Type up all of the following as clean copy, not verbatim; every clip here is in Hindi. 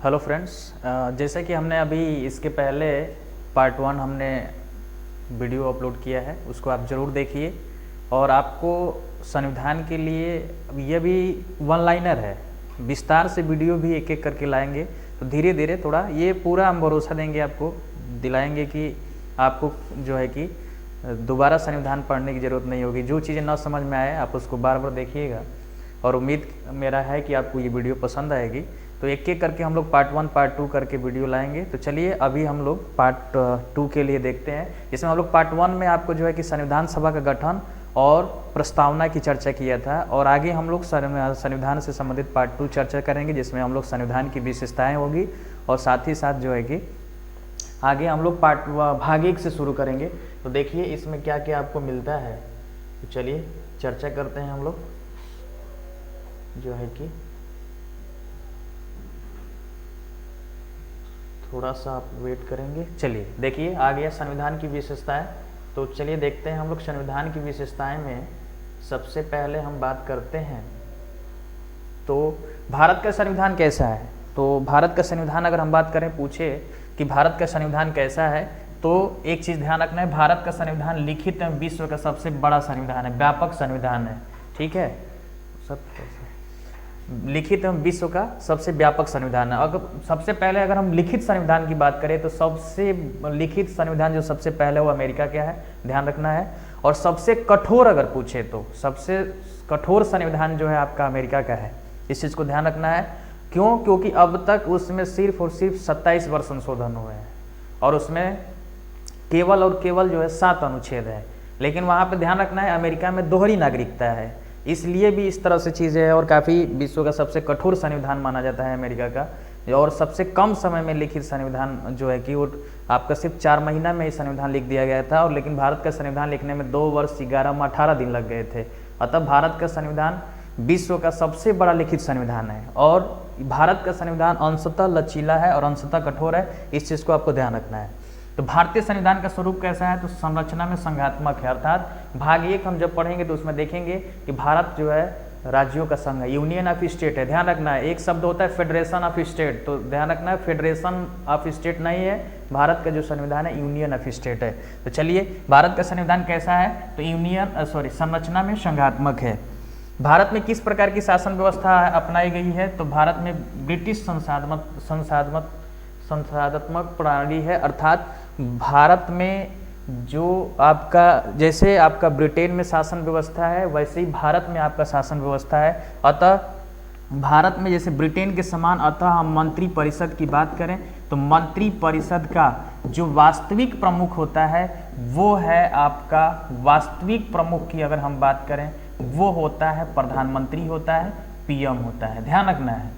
हेलो फ्रेंड्स, जैसे कि हमने अभी इसके पहले पार्ट 1 हमने वीडियो अपलोड किया है, उसको आप ज़रूर देखिए। और आपको संविधान के लिए ये भी वन लाइनर है, विस्तार से वीडियो भी एक एक करके लाएंगे। तो धीरे धीरे थोड़ा ये पूरा हम भरोसा देंगे, आपको दिलाएंगे कि आपको जो है कि दोबारा संविधान पढ़ने की ज़रूरत नहीं होगी। जो चीज़ें ना समझ में आए आप उसको बार बार देखिएगा, और उम्मीद मेरा है कि आपको ये वीडियो पसंद आएगी। तो एक एक करके हम लोग पार्ट 1 पार्ट 2 करके वीडियो लाएंगे। तो चलिए अभी हम लोग पार्ट 2 के लिए देखते हैं। इसमें हम लोग पार्ट 1 में आपको जो है कि संविधान सभा का गठन और प्रस्तावना की चर्चा किया था, और आगे हम लोग संविधान से संबंधित पार्ट 2 चर्चा करेंगे, जिसमें हम लोग संविधान की विशेषताएँ होगी, और साथ ही साथ जो है कि आगे हम लोग भाग 1 से शुरू करेंगे। तो देखिए इसमें क्या क्या आपको मिलता है। तो चलिए चर्चा करते हैं हम लोग, जो है कि थोड़ा सा आप वेट करेंगे। चलिए देखिए आ गया संविधान की विशेषताएं। तो चलिए देखते हैं हम लोग संविधान की विशेषताएं में। सबसे पहले हम बात करते हैं तो भारत का संविधान कैसा है। तो भारत का संविधान अगर हम बात करें, पूछे कि भारत का संविधान कैसा है, तो एक चीज़ ध्यान रखना है, भारत का संविधान लिखित एवं विश्व का सबसे बड़ा संविधान है, व्यापक संविधान है। ठीक है, सब लिखित एवं विश्व का सबसे व्यापक संविधान है। अगर सबसे पहले अगर हम लिखित संविधान की बात करें, तो सबसे लिखित संविधान जो सबसे पहले वो अमेरिका का है, ध्यान रखना है। और सबसे कठोर अगर पूछे तो सबसे कठोर संविधान जो है आपका अमेरिका का है, इस चीज़ को ध्यान रखना है। क्यों? क्योंकि अब तक उसमें सिर्फ और सिर्फ 27 बार संशोधन हुए हैं, और उसमें केवल और केवल जो है 7 अनुच्छेद है। लेकिन वहाँ पे ध्यान रखना है अमेरिका में दोहरी नागरिकता है, इसलिए भी इस तरह से चीज़ें है। और काफ़ी विश्व का सबसे कठोर संविधान माना जाता है अमेरिका का। और सबसे कम समय में लिखित संविधान जो है कि वो आपका सिर्फ 4 महीना में ही संविधान लिख दिया गया था। और लेकिन भारत का संविधान लिखने में 2 वर्ष 11 माह 18 दिन लग गए थे। अतः भारत का संविधान विश्व का सबसे बड़ा लिखित संविधान है। और भारत का संविधान अंशतः लचीला है और अंशतः कठोर है, इस चीज़ को आपको ध्यान रखना है। तो भारतीय संविधान का स्वरूप कैसा है? तो संरचना में संघात्मक है, अर्थात भाग 1 हम जब पढ़ेंगे तो उसमें देखेंगे कि भारत जो है राज्यों का संघ है, यूनियन ऑफ स्टेट है। ध्यान रखना है, एक शब्द होता है फेडरेशन ऑफ स्टेट, तो ध्यान रखना है फेडरेशन ऑफ स्टेट नहीं है, भारत का जो संविधान है यूनियन ऑफ स्टेट है। तो चलिए भारत का संविधान कैसा है? तो संरचना में संघात्मक है। भारत में किस प्रकार की शासन व्यवस्था अपनाई गई है? तो भारत में ब्रिटिश संसाधात्मक प्रणाली है, अर्थात भारत में जो आपका जैसे आपका ब्रिटेन में शासन व्यवस्था है, वैसे ही भारत में आपका शासन व्यवस्था है। अतः भारत में जैसे ब्रिटेन के समान, अतः हम मंत्री परिषद की बात करें तो मंत्री परिषद का जो वास्तविक प्रमुख होता है वो है आपका, वास्तविक प्रमुख की अगर हम बात करें वो होता है प्रधानमंत्री होता है, पीएम होता है। ध्यान रखना है,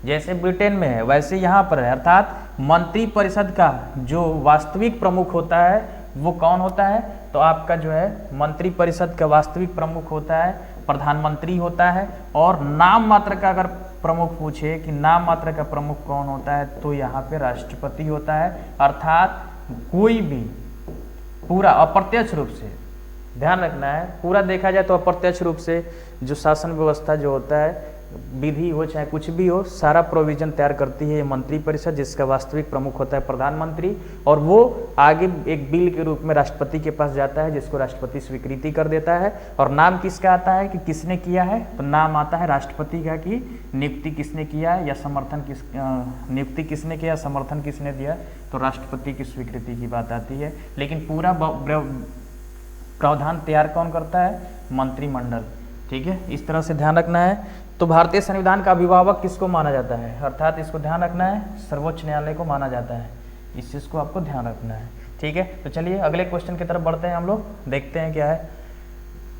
जैसे ब्रिटेन में है वैसे यहाँ पर है, अर्थात मंत्री परिषद का जो वास्तविक प्रमुख होता है वो कौन होता है? तो आपका जो है मंत्री परिषद का वास्तविक प्रमुख होता है प्रधानमंत्री होता है। और नाम मात्र का अगर प्रमुख पूछे कि नाम मात्र का प्रमुख कौन होता है, तो यहाँ पे राष्ट्रपति होता है। अर्थात कोई भी पूरा अप्रत्यक्ष रूप से, ध्यान रखना है, पूरा देखा जाए तो अप्रत्यक्ष रूप से जो शासन व्यवस्था जो होता है, विधि हो चाहे कुछ भी हो, सारा प्रोविजन तैयार करती है ये मंत्री परिषद, जिसका वास्तविक प्रमुख होता है प्रधानमंत्री। और वो आगे एक बिल के रूप में राष्ट्रपति के पास जाता है, जिसको राष्ट्रपति स्वीकृति कर देता है। और नाम किसका आता है कि किसने किया है? तो नाम आता है राष्ट्रपति का कि नियुक्ति किसने किया है या समर्थन नियुक्ति किसने किया, समर्थन किसने दिया, तो राष्ट्रपति की स्वीकृति की बात आती है। लेकिन पूरा प्रावधान तैयार कौन करता है? मंत्रिमंडल। ठीक है, इस तरह से ध्यान रखना है। तो भारतीय संविधान का अभिभावक किसको माना जाता है? अर्थात इसको ध्यान रखना है, सर्वोच्च न्यायालय को माना जाता है, इस चीज़ को आपको ध्यान रखना है। ठीक है, तो चलिए अगले क्वेश्चन की तरफ बढ़ते हैं हम लोग, देखते हैं क्या है।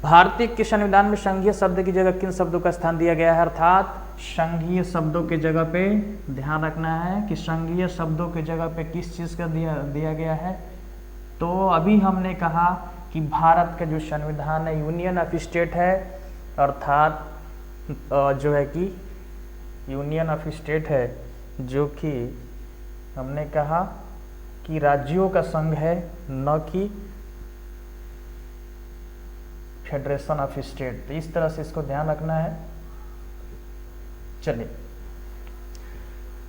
भारतीय के संविधान में संघीय शब्द की जगह किन शब्दों का स्थान दिया गया है? अर्थात संघीय शब्दों के जगह पे ध्यान रखना है कि संघीय शब्दों के जगह पे किस चीज़ का दिया गया है। तो अभी हमने कहा कि भारत का जो संविधान है यूनियन ऑफ स्टेट है, अर्थात जो है कि यूनियन ऑफ स्टेट है, जो कि हमने कहा कि राज्यों का संघ है, न कि फेडरेशन ऑफ स्टेट। तो इस तरह से इसको ध्यान रखना है। चलिए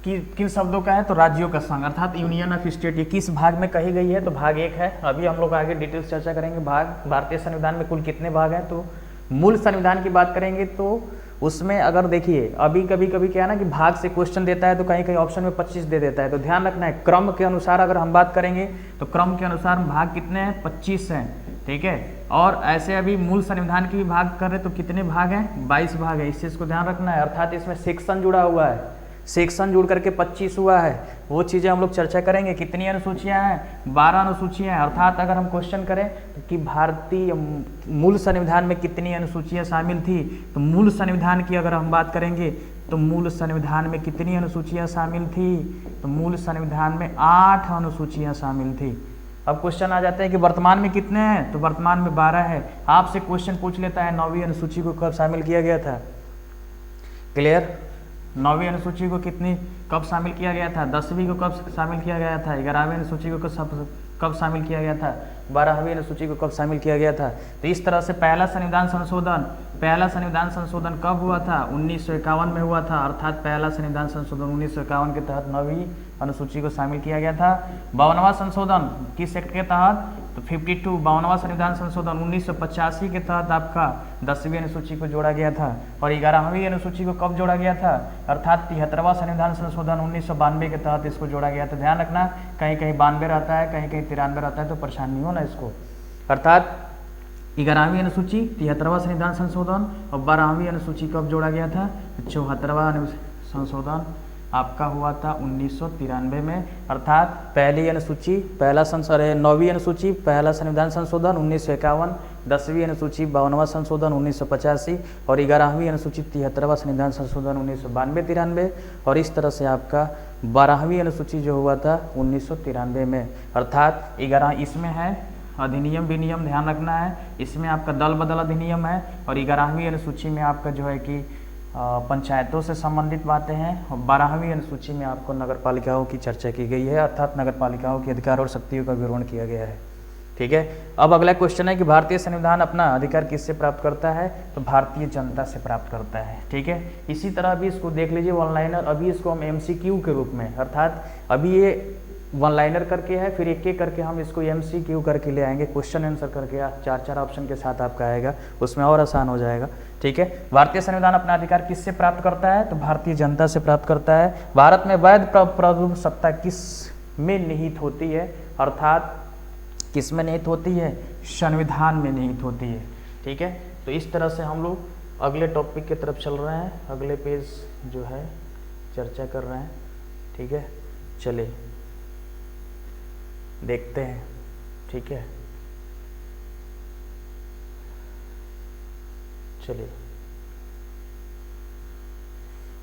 किन शब्दों का है, तो राज्यों का संघ अर्थात यूनियन ऑफ स्टेट। ये किस भाग में कही गई है, तो भाग 1 है। अभी हम लोग आगे डिटेल्स चर्चा करेंगे। भाग भारतीय संविधान में कुल कितने भाग हैं, तो मूल संविधान की बात करेंगे तो उसमें अगर देखिए अभी कभी क्या है ना कि भाग से क्वेश्चन देता है तो कहीं कहीं ऑप्शन में 25 दे देता है, तो ध्यान रखना है क्रम के अनुसार अगर हम बात करेंगे तो क्रम के अनुसार भाग कितने हैं, 25 हैं, ठीक है। और ऐसे अभी मूल संविधान की भी भाग कर रहे तो कितने भाग हैं, 22 भाग है। इस चीज़ को ध्यान रखना है, अर्थात इसमें सेक्शन जुड़ा हुआ है, सेक्शन जुड़ करके 25 हुआ है। वो चीज़ें हम लोग चर्चा करेंगे। कितनी अनुसूचियाँ हैं, 12 अनुसूचियाँ हैं। अर्थात अगर हम क्वेश्चन करें कि भारतीय मूल संविधान में कितनी अनुसूचियाँ शामिल थी, तो मूल संविधान की अगर हम बात करेंगे तो मूल संविधान में कितनी अनुसूचियाँ शामिल थी, तो मूल संविधान में 8 अनुसूचियाँ शामिल थी। अब क्वेश्चन आ जाते हैं कि वर्तमान में कितने हैं, तो वर्तमान में 12 है। आपसे क्वेश्चन पूछ लेता है 9वीं अनुसूची को कब शामिल किया गया था, क्लियर। 9वीं अनुसूची को कब शामिल किया गया था, 10वीं को कब शामिल किया गया था, 11वीं अनुसूची को कब शामिल किया गया था, 12वीं अनुसूची को कब शामिल किया गया था। तो इस तरह से पहला संविधान संशोधन कब हुआ था, 1951 में हुआ था। अर्थात पहला संविधान संशोधन 1951 के तहत 9वीं अनुसूची को शामिल किया गया था। 52वां संशोधन किस एक्ट के तहत, तो 52 52वां संविधान संशोधन 1985 के तहत आपका 10वीं अनुसूची को जोड़ा गया था। और 11वीं अनुसूची को कब जोड़ा गया था, अर्थात 73वां संविधान संशोधन 1992 के तहत इसको जोड़ा गया था। ध्यान रखना, कहीं कहीं 92 रहता है, कहीं कहीं 93 रहता है, तो परेशान नहीं होना इसको। अर्थात 11वीं अनुसूची, 73वां संविधान संशोधन और 12वीं अनुसूची कब जोड़ा गया था, 74वां संशोधन आपका हुआ था 1993 में। अर्थात पहली अनुसूची पहला 9वीं अनुसूची पहला संविधान संशोधन 1951, 10वीं अनुसूची 52वां संशोधन 1985 और 11वीं अनुसूची 73वां संविधान संशोधन 1992-93। और इस तरह से आपका 12वीं अनुसूची जो हुआ था 1993 में। अर्थात 11 इसमें है अधिनियम विनियम, ध्यान रखना है, इसमें आपका दल बदल अधिनियम है। और 11वीं अनुसूची में आपका जो है कि पंचायतों से संबंधित बातें हैं। और 12वीं अनुसूची में आपको नगर पालिकाओं की चर्चा की गई है, अर्थात नगर पालिकाओं के अधिकार और शक्तियों का विवरण किया गया है, ठीक है। अब अगला क्वेश्चन है कि भारतीय संविधान अपना अधिकार किससे प्राप्त करता है, तो भारतीय जनता से प्राप्त करता है, ठीक है। इसी तरह अभी इसको देख लीजिए वन लाइनर, अभी इसको हम MCQ के रूप में, अर्थात अभी ये वन लाइनर करके है, फिर एक एक करके हम इसको MCQ करके ले आएंगे, क्वेश्चन आंसर करके 4-4 ऑप्शन के साथ आपका आएगा, उसमें और आसान हो जाएगा, ठीक है। भारतीय संविधान अपना अधिकार किससे प्राप्त करता है, तो भारतीय जनता से प्राप्त करता है। भारत में वैध प्रभुत्व सत्ता किस में निहित होती है, अर्थात किस में निहित होती है, संविधान में निहित होती है, ठीक है। तो इस तरह से हम लोग अगले टॉपिक की तरफ चल रहे हैं, अगले पेज जो है चर्चा कर रहे हैं, ठीक है। चलिए देखते हैं, ठीक है। चलिए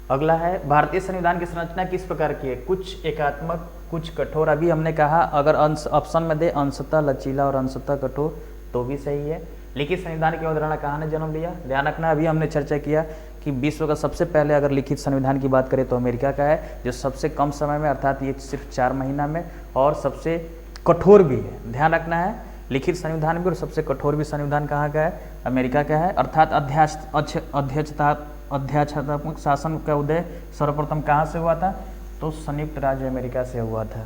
अगला है भारतीय संविधान की संरचना किस प्रकार की है, कुछ एकात्मक कुछ कठोर। अभी हमने कहा अगर ऑप्शन में दे अंशतः लचीला और अंशतः कठोर तो भी सही है। लिखित संविधान की अवधारणा कहाँ ने जन्म लिया, ध्यान रखना। अभी हमने चर्चा किया कि विश्व का सबसे पहले अगर लिखित संविधान की बात करें तो अमेरिका का है, जो सबसे कम समय में अर्थात ये सिर्फ 4 महीना में और सबसे कठोर भी है, ध्यान रखना है। लिखित संविधान भी और सबसे कठोर भी संविधान कहाँ का है, अमेरिका का है। अर्थात अध्यक्षतात्मक शासन का उदय सर्वप्रथम कहाँ से हुआ था, तो संयुक्त राज्य अमेरिका से हुआ था,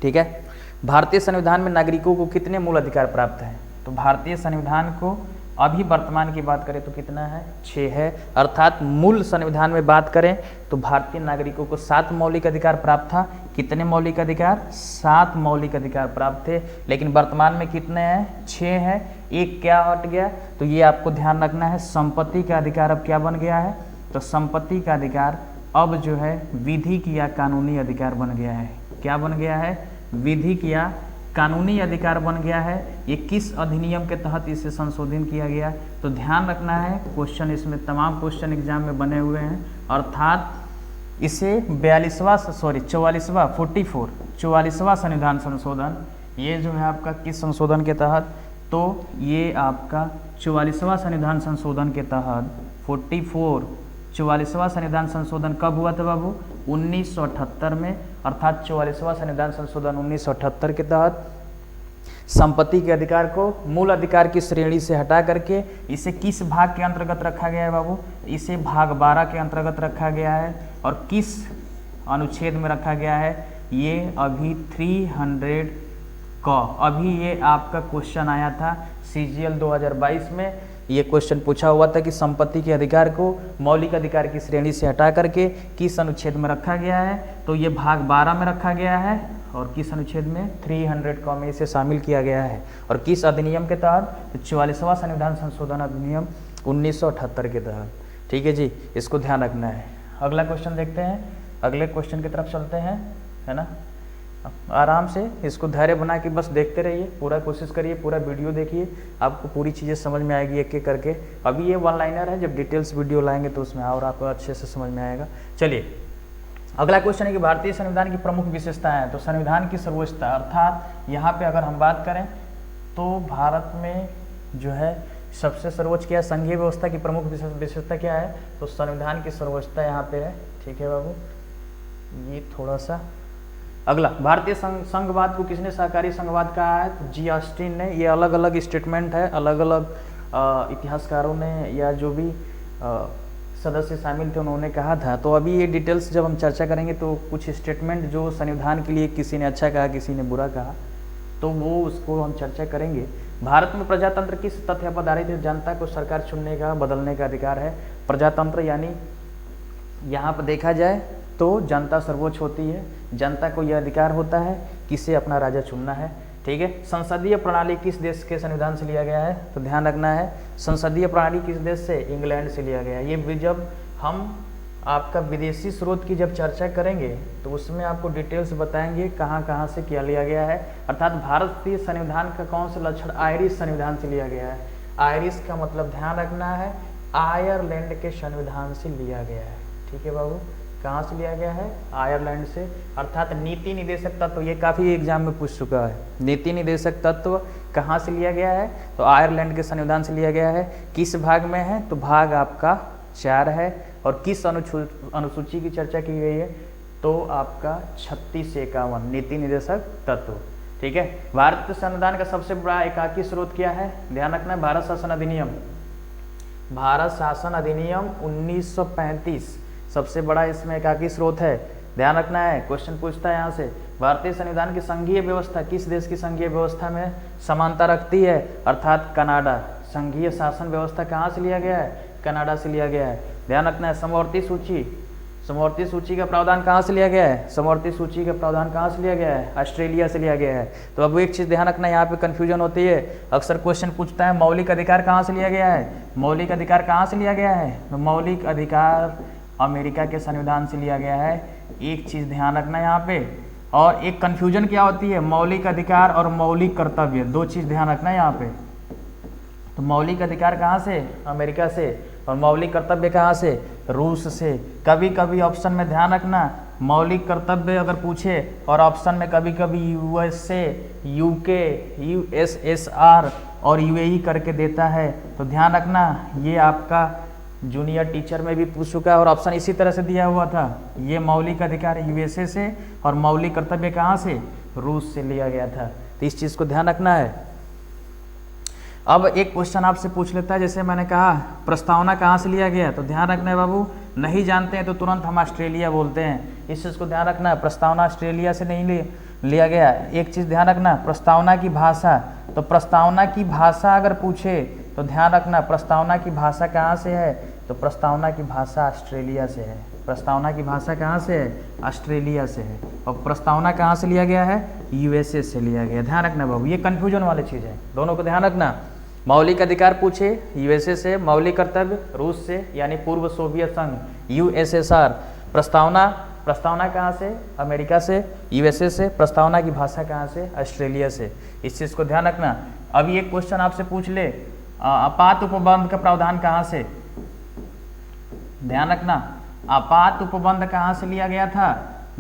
ठीक है। भारतीय संविधान में नागरिकों को कितने मूल अधिकार प्राप्त हैं, तो भारतीय संविधान को अभी वर्तमान की बात करें तो कितना है, 6 है। अर्थात मूल संविधान में बात करें तो भारतीय नागरिकों को 7 मौलिक अधिकार प्राप्त था। कितने मौलिक अधिकार, 7 मौलिक अधिकार प्राप्त थे, लेकिन वर्तमान में कितने हैं, 6 है। एक क्या हट गया, तो ये आपको ध्यान रखना है, संपत्ति का अधिकार अब क्या बन गया है, तो संपत्ति का अधिकार अब जो है विधिक या कानूनी अधिकार बन गया है। क्या बन गया है, विधिक या कानूनी अधिकार बन गया है। ये किस अधिनियम के तहत इसे संशोधित किया गया, तो ध्यान रखना है, क्वेश्चन इसमें तमाम क्वेश्चन एग्जाम में बने हुए हैं। अर्थात इसे 44वां संविधान संशोधन, ये जो है आपका किस संशोधन के तहत, तो ये आपका 44वां संविधान संशोधन के तहत 44वां संविधान संशोधन कब हुआ था बाबू, 1978 में। अर्थात 44वां संविधान संशोधन 1978 के तहत संपत्ति के अधिकार को मूल अधिकार की श्रेणी से हटा करके इसे किस भाग के अंतर्गत रखा गया है बाबू, इसे भाग 12 के अंतर्गत रखा गया है। और किस अनुच्छेद में रखा गया है? ये अभी 300 का अभी ये आपका क्वेश्चन आया था CGL 2022 में। ये क्वेश्चन पूछा हुआ था कि संपत्ति के अधिकार को मौलिक अधिकार की श्रेणी से हटा करके किस अनुच्छेद में रखा गया है? तो ये भाग 12 में रखा गया है और किस अनुच्छेद में? 300 का में इसे शामिल किया गया है। और किस अधिनियम के तहत? तो 44वां संविधान संशोधन अधिनियम 1978 के तहत। ठीक है जी, इसको ध्यान रखना है। अगला क्वेश्चन देखते हैं, अगले क्वेश्चन की तरफ चलते हैं, है ना। आराम से इसको धैर्य बना के बस देखते रहिए, पूरा कोशिश करिए, पूरा वीडियो देखिए, आपको पूरी चीज़ें समझ में आएगी एक एक करके। अभी ये वन लाइनर है, जब डिटेल्स वीडियो लाएंगे तो उसमें और आपको अच्छे से समझ में आएगा। चलिए अगला क्वेश्चन है कि भारतीय संविधान की प्रमुख विशेषताएं हैं। तो संविधान की सर्वोच्चता, अर्थात यहाँ पे अगर हम बात करें तो भारत में जो है सबसे सर्वोच्च क्या है? संघीय व्यवस्था की प्रमुख विशेषता क्या है? तो संविधान की सर्वोच्चता यहाँ पे है। ठीक है बाबू, ये थोड़ा सा। अगला, भारतीय संघवाद को किसने सहकारी संघवाद कहा है? तो जी ऑस्टिन ने। ये अलग अलग स्टेटमेंट है, अलग अलग इतिहासकारों ने या जो भी सदस्य शामिल थे उन्होंने कहा था। तो अभी ये डिटेल्स जब हम चर्चा करेंगे तो कुछ स्टेटमेंट जो संविधान के लिए किसी ने अच्छा कहा, किसी ने बुरा कहा, तो वो उसको हम चर्चा करेंगे। भारत में प्रजातंत्र किस तथ्य पर आधारित है? जनता को सरकार चुनने का, बदलने का अधिकार है। प्रजातंत्र यानी यहाँ पर देखा जाए तो जनता सर्वोच्च होती है, जनता को यह अधिकार होता है किसे अपना राजा चुनना है। ठीक है। संसदीय प्रणाली किस देश के संविधान से लिया गया है? तो ध्यान रखना है, संसदीय प्रणाली किस देश से? इंग्लैंड से लिया गया है। ये जब हम आपका विदेशी स्रोत की जब चर्चा करेंगे तो उसमें आपको डिटेल्स बताएंगे कहाँ कहाँ से क्या लिया गया है। अर्थात भारतीय संविधान का कौन सा लक्षण आयरिश संविधान से लिया गया है। आयरिश का मतलब ध्यान रखना है आयरलैंड के संविधान से लिया गया है। ठीक है बाबू, कहाँ से लिया गया है? आयरलैंड से। अर्थात नीति निदेशक तत्व, ये काफ़ी एग्जाम में पूछ चुका है। नीति निदेशक तत्व कहाँ से लिया गया है? तो आयरलैंड के संविधान से लिया गया है। किस भाग में है? तो भाग आपका 4 है। और किस अनुसूची की चर्चा की गई है? तो आपका 36 से 51 नीति निदेशक तत्व। ठीक है। भारतीय संविधान का सबसे बड़ा एकाकी स्रोत क्या है? ध्यान रखना है, भारत शासन अधिनियम। भारत शासन अधिनियम 1935 सबसे बड़ा इसमें एकाकी स्रोत है। ध्यान रखना है, क्वेश्चन पूछता है यहाँ से। भारतीय संविधान की संघीय व्यवस्था किस देश की संघीय व्यवस्था में समानता रखती है? अर्थात कनाडा। संघीय शासन व्यवस्था कहाँ से लिया गया है? कनाडा से लिया गया है। ध्यान रखना है, समवर्ती सूची, समवर्ती सूची का प्रावधान कहाँ से लिया गया है? समवर्ती सूची का प्रावधान कहाँ से लिया गया है? ऑस्ट्रेलिया से लिया गया है। तो अब एक चीज़ ध्यान रखना, यहाँ पे कन्फ्यूजन होती है, अक्सर क्वेश्चन पूछता है मौलिक अधिकार कहाँ से लिया गया है? मौलिक अधिकार कहाँ से लिया गया है? तो मौलिक अधिकार अमेरिका के संविधान से लिया गया है। एक चीज़ ध्यान रखना यहाँ पे। और एक कन्फ्यूजन क्या होती है, मौलिक अधिकार और मौलिक कर्तव्य, दो चीज़ ध्यान रखना है यहाँ पे। तो मौलिक अधिकार कहाँ से? अमेरिका से। और मौलिक कर्तव्य कहाँ से? रूस से। कभी कभी ऑप्शन में ध्यान रखना, मौलिक कर्तव्य अगर पूछे और ऑप्शन में कभी कभी USA, UK, USSR और UAE करके देता है, तो ध्यान रखना ये आपका जूनियर टीचर में भी पूछ चुका है और ऑप्शन इसी तरह से दिया हुआ था। ये मौलिक अधिकार USA से और मौलिक कर्तव्य कहाँ से? रूस से लिया गया था। तो इस चीज़ को ध्यान रखना है। अब एक क्वेश्चन आपसे पूछ लेता है, जैसे मैंने कहा प्रस्तावना कहाँ से लिया गया? तो ध्यान रखना है बाबू, नहीं जानते हैं तो तुरंत हम ऑस्ट्रेलिया बोलते हैं। इस चीज़ को ध्यान रखना है, प्रस्तावना ऑस्ट्रेलिया से नहीं लिया गया। एक चीज़ ध्यान रखना, प्रस्तावना की भाषा, तो प्रस्तावना की भाषा अगर पूछे तो ध्यान रखना प्रस्तावना की भाषा कहाँ से है? तो प्रस्तावना की भाषा ऑस्ट्रेलिया से है। प्रस्तावना की भाषा कहाँ से है? ऑस्ट्रेलिया से है। और प्रस्तावना कहाँ से लिया गया है? USA से लिया गया। ध्यान रखना बाबू, ये कन्फ्यूजन वाली चीज़ है, दोनों को ध्यान रखना। मौलिक अधिकार पूछे USA से, मौलिक कर्तव्य रूस से यानी पूर्व सोवियत संघ USSR। प्रस्तावना कहाँ से? अमेरिका से, USA से। प्रस्तावना की भाषा कहाँ से? ऑस्ट्रेलिया से। इस चीज़ को ध्यान रखना। अभी एक क्वेश्चन आपसे पूछ ले, आपात उपबंध का प्रावधान कहाँ से? ध्यान रखना, आपात उपबंध कहाँ से लिया गया था?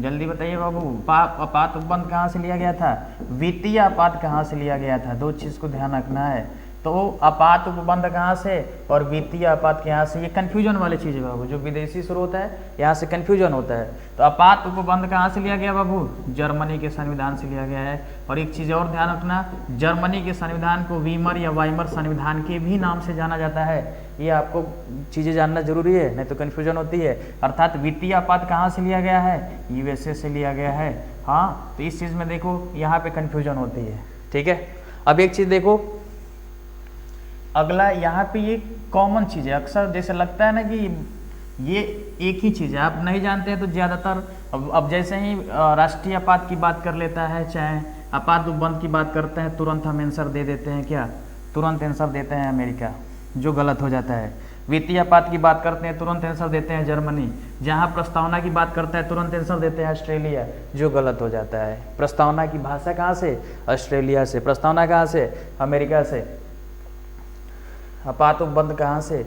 जल्दी बताइए बाबू, आपात उपबंध कहाँ से लिया गया था? वित्तीय आपात कहाँ से लिया गया था? दो चीज़ को ध्यान रखना है। तो आपात उपबंध कहाँ से और वित्तीय आपात के यहाँ से, ये कन्फ्यूजन वाली चीज़ है बाबू, जो विदेशी स्रोत है यहाँ से कन्फ्यूजन होता है। तो आपात उपबंध कहाँ से लिया गया बाबू, जर्मनी के संविधान से लिया गया है। और एक चीज़ और ध्यान रखना, जर्मनी के संविधान को वीमर या वाइमर संविधान के भी नाम से जाना जाता है, ये आपको चीज़ें जानना जरूरी है, नहीं तो कन्फ्यूजन होती है। अर्थात वित्तीय आपात कहाँ से लिया गया है, यूएसए से लिया गया है। हाँ, तो इस चीज़ में देखो यहाँ पे कन्फ्यूजन होती है, ठीक है। अब एक चीज़ देखो, अगला यहाँ पे ये कॉमन चीज़ है, अक्सर जैसे लगता है ना कि ये एक ही चीज़ है, आप नहीं जानते हैं तो ज़्यादातर अब जैसे ही राष्ट्रीय आपात की बात कर लेता है, चाहे आपात उपबंध की बात करते हैं, तुरंत हम आंसर दे देते हैं, क्या तुरंत आंसर देते हैं अमेरिका, जो गलत हो जाता है। वित्तीय आपात की बात करते हैं, तुरंत आंसर देते हैं जर्मनी। जहाँ प्रस्तावना की बात करता है, तुरंत आंसर देते हैं ऑस्ट्रेलिया, जो गलत हो जाता है। प्रस्तावना की भाषा कहाँ से, ऑस्ट्रेलिया से। प्रस्तावना कहाँ से, अमेरिका से। आपात उपबंध कहाँ से,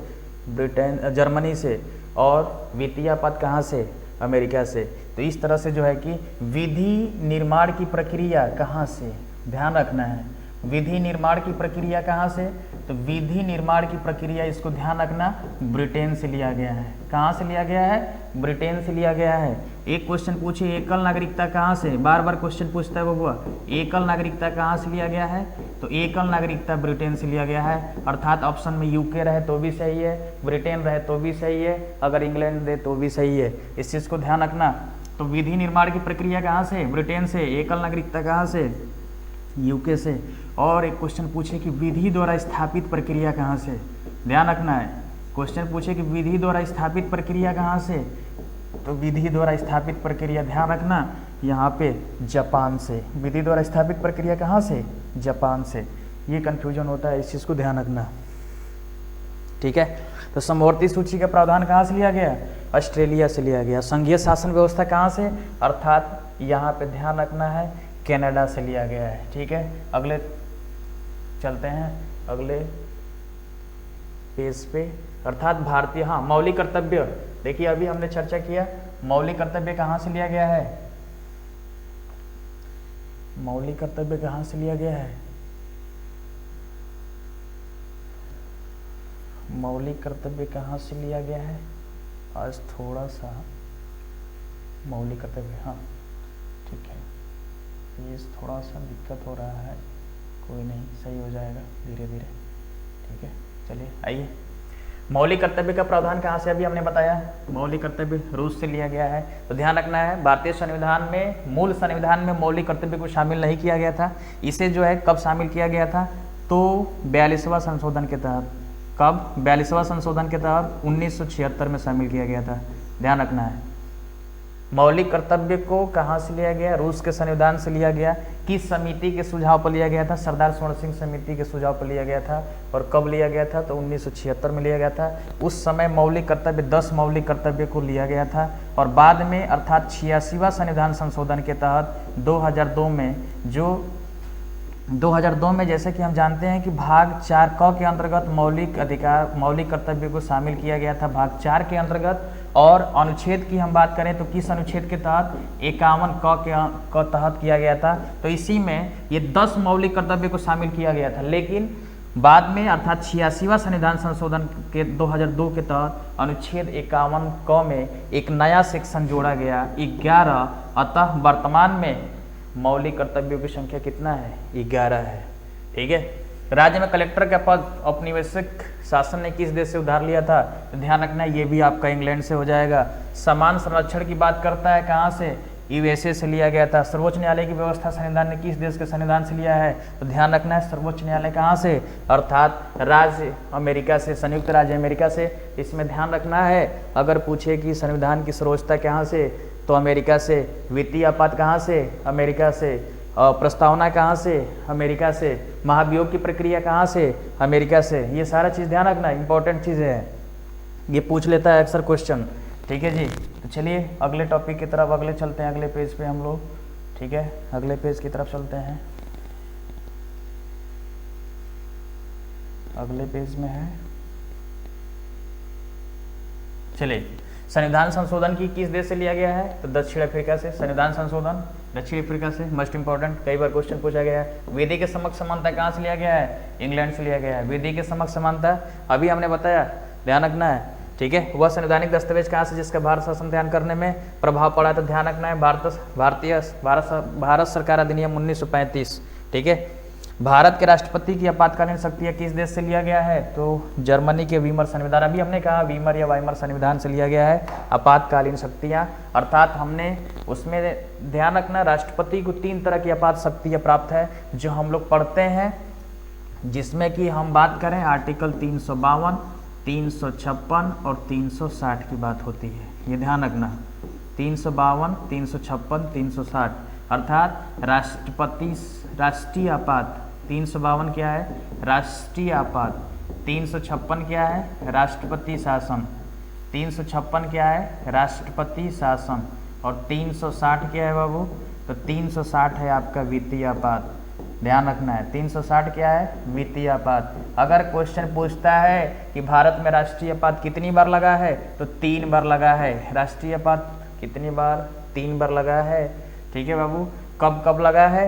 ब्रिटेन जर्मनी से। और वित्तीय आपात कहाँ से, अमेरिका से। तो इस तरह से जो है कि विधि निर्माण की प्रक्रिया कहाँ से, ध्यान रखना है, विधि निर्माण की प्रक्रिया कहाँ से, तो विधि निर्माण की प्रक्रिया, इसको ध्यान रखना, ब्रिटेन से लिया गया है। कहाँ से लिया गया है, ब्रिटेन से लिया गया है। एक क्वेश्चन पूछे, एकल नागरिकता कहाँ से, बार बार क्वेश्चन पूछता है बबुआ, एकल नागरिकता कहाँ से लिया गया है, तो एकल नागरिकता ब्रिटेन से लिया गया है। अर्थात ऑप्शन में यूके रहे तो भी सही है, ब्रिटेन रहे तो भी सही है, अगर इंग्लैंड दे तो भी सही है, इस चीज़ को ध्यान रखना। तो विधि निर्माण की प्रक्रिया कहाँ से, ब्रिटेन से। एकल नागरिकता कहाँ से, यूके से। और एक क्वेश्चन पूछे कि विधि द्वारा स्थापित प्रक्रिया कहाँ से, ध्यान रखना है। क्वेश्चन पूछे कि विधि द्वारा स्थापित प्रक्रिया कहाँ से, तो विधि द्वारा स्थापित प्रक्रिया, ध्यान रखना, यहाँ पे जापान से। विधि द्वारा स्थापित प्रक्रिया कहाँ से, जापान से। ये कन्फ्यूजन होता है, इस चीज़ को ध्यान रखना, ठीक है। तो समवर्ती सूची का प्रावधान कहाँ से लिया गया, ऑस्ट्रेलिया से लिया गया। संघीय शासन व्यवस्था कहाँ से, अर्थात यहाँ पे ध्यान रखना है, कनाडा से लिया गया है, ठीक है। अगले चलते हैं, अगले पेज पे, अर्थात भारतीय, हाँ, मौलिक कर्तव्य। देखिए अभी हमने चर्चा किया, मौलिक कर्तव्य कहाँ से लिया गया है, मौलिक कर्तव्य कहाँ से लिया गया है, मौलिक कर्तव्य कहाँ से लिया गया है। आज थोड़ा सा मौलिक कर्तव्य, हाँ ठीक है, ये थोड़ा सा दिक्कत हो रहा है, कोई नहीं, सही हो जाएगा धीरे धीरे, ठीक है। चलिए आइए, मौलिक कर्तव्य का प्रावधान कहाँ से, अभी हमने बताया मौलिक कर्तव्य रूस से लिया गया है। तो ध्यान रखना है, भारतीय संविधान में, मूल संविधान में मौलिक कर्तव्य को शामिल नहीं किया गया था। इसे जो है कब शामिल किया गया था, तो 42वां संशोधन के तहत। कब, 42वां संशोधन के तहत 1976 में शामिल किया गया था, ध्यान रखना है। मौलिक कर्तव्य को कहाँ से लिया गया, रूस के संविधान से लिया गया। किस समिति के सुझाव पर लिया गया था, सरदार स्वर्ण सिंह समिति के सुझाव पर लिया गया था। और कब लिया गया था, तो 1976 में लिया गया था। उस समय मौलिक कर्तव्य 10 मौलिक कर्तव्य को लिया गया था। और बाद में अर्थात 86वां संविधान संशोधन के तहत 2002 में, जो 2002 में जैसे कि हम जानते हैं कि भाग 4 क के अंतर्गत मौलिक अधिकार, मौलिक कर्तव्य को शामिल किया गया था भाग 4 के अंतर्गत। और अनुच्छेद की हम बात करें तो किस अनुच्छेद के तहत, 51 क तहत किया गया था। तो इसी में ये 10 मौलिक कर्तव्य को शामिल किया गया था। लेकिन बाद में अर्थात 86वां संविधान संशोधन के 2002 के तहत अनुच्छेद 51 क में एक नया सेक्शन जोड़ा गया, 11। अतः वर्तमान में मौलिक कर्तव्यों की संख्या कितना है, 11 है, ठीक है। राज्य में कलेक्टर का पद औपनिवेशिक शासन ने किस देश से उधार लिया था, तो ध्यान रखना है, ये भी आपका इंग्लैंड से हो जाएगा। समान संरक्षण की बात करता है, कहाँ से, यूएसए से लिया गया था। सर्वोच्च न्यायालय की व्यवस्था संविधान ने किस देश के संविधान से लिया है, तो ध्यान रखना है, सर्वोच्च न्यायालय कहाँ से, अर्थात राज्य अमेरिका से, संयुक्त राज्य अमेरिका से। इसमें ध्यान रखना है, अगर पूछे कि संविधान की सर्वोच्चता कहाँ से, तो अमेरिका से। वित्तीय आपात कहाँ से, अमेरिका से। प्रस्तावना कहाँ से, अमेरिका से। महाभियोग की प्रक्रिया कहाँ से, अमेरिका से। ये सारा चीज़ ध्यान रखना, इंपॉर्टेंट चीज़ें हैं, ये पूछ लेता है अक्सर क्वेश्चन, ठीक है जी। तो चलिए अगले टॉपिक की तरफ, अगले चलते हैं, अगले पेज पे हम लोग, ठीक है, अगले पेज की तरफ चलते हैं। अगले पेज में है, चलिए संविधान संशोधन की किस देश से लिया गया है? तो दक्षिण अफ्रीका से। संविधान संशोधन दक्षिण अफ्रीका से, मस्ट इंपॉर्टेंट, कई बार क्वेश्चन पूछा गया है। विधि के समक्ष समानता कहाँ से लिया गया है? इंग्लैंड से लिया गया है। विधि के समक्ष समानता अभी हमने बताया, ध्यान रखना है, ठीक है। वह संवैधानिक दस्तावेज कहाँ से जिसका भारत शासन ध्यान करने में प्रभाव पड़ा, तो ध्यान रखना है भारत सरकार अधिनियम 1935, ठीक है। भारत के राष्ट्रपति की आपातकालीन शक्तियाँ किस देश से लिया गया है? तो जर्मनी के वीमर संविधान, अभी हमने कहा वीमर या वाइमर संविधान से लिया गया है आपातकालीन शक्तियाँ, अर्थात हमने उसमें ध्यान रखना राष्ट्रपति को 3 तरह की आपात शक्तियाँ प्राप्त है जो हम लोग पढ़ते हैं, जिसमें कि हम बात करें आर्टिकल 352, 356 और 360 की बात होती है। ये ध्यान रखना 352, 356, 360 अर्थात राष्ट्रीय आपात। 352 क्या है? राष्ट्रीय आपात। 356 क्या है? राष्ट्रपति शासन। 356 क्या है? राष्ट्रपति शासन। और 360 क्या है बाबू? तो 360 है आपका वित्तीय आपात। ध्यान रखना है 360 क्या है? वित्तीय आपात। अगर क्वेश्चन पूछता है कि भारत में राष्ट्रीय आपात कितनी बार लगा है, तो 3 बार लगा है। राष्ट्रीय आपात कितनी बार? 3 बार लगा है, ठीक है बाबू। कब कब लगा है?